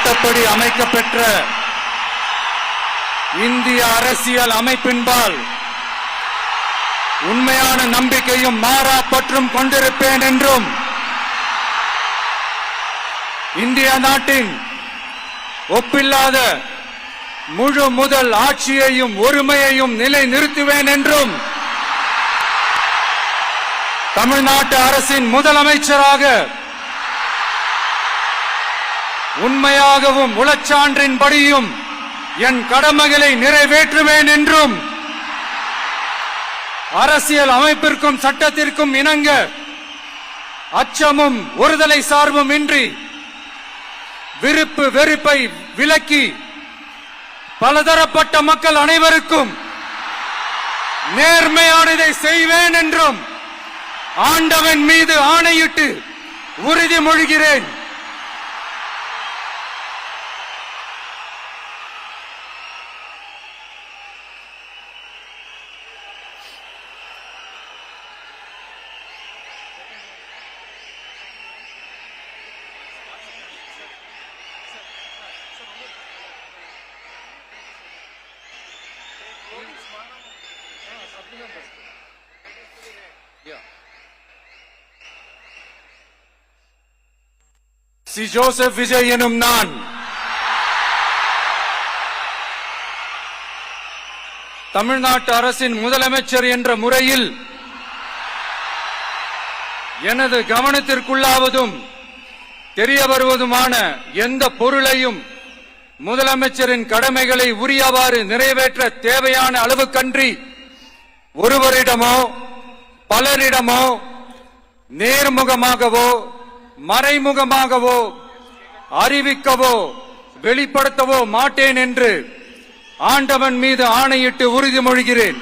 சட்டப்படி அமைக்கப்பெற்ற இந்திய அரசியல் அமைப்பின்பால் உண்மையான நம்பிக்கையும் மாறா பற்றும் கொண்டிருப்பேன் என்றும் இந்திய நாட்டின் ஒப்பில்லாத முழு முதல் ஆட்சியையும் ஒருமையையும் நிலை நிறுத்துவேன் என்றும் தமிழ்நாட்டு அரசின் முதலமைச்சராக உண்மையாகவும் உளச்சான்றின்படியும் என் கடமைகளை நிறைவேற்றுவேன் என்றும் அரசியல் அமைப்பிற்கும் சட்டத்திற்கும் இணங்க அச்சமும் ஒருதலை சார்பும் இன்றி விருப்பு வெறுப்பை விலக்கி பலதரப்பட்ட மக்கள் அனைவருக்கும் நேர்மையானதை செய்வேன் என்றும் ஆண்டவன் மீது ஆணையிட்டு உறுதிமொழிகிறேன். சி ஜோசப் விஜய் எனும் நான் தமிழ்நாட்டு அரசின் முதலமைச்சர் என்ற முறையில் எனது கவனத்திற்குள்ளாவதும் தெரிய வருவதுமான எந்த பொருளையும் முதலமைச்சரின் கடமைகளை உரியவாறு நிறைவேற்ற தேவையான அளவுக்கன்றி ஒருவரிடமோ பலரிடமோ நேர்முகமாகவோ மறைமுகமாகவோ அறிவிக்கவோ வெளிப்படுத்தவோ மாட்டேன் என்று ஆண்டவன் மீது ஆணையிட்டு உறுதிமொழிகிறேன்.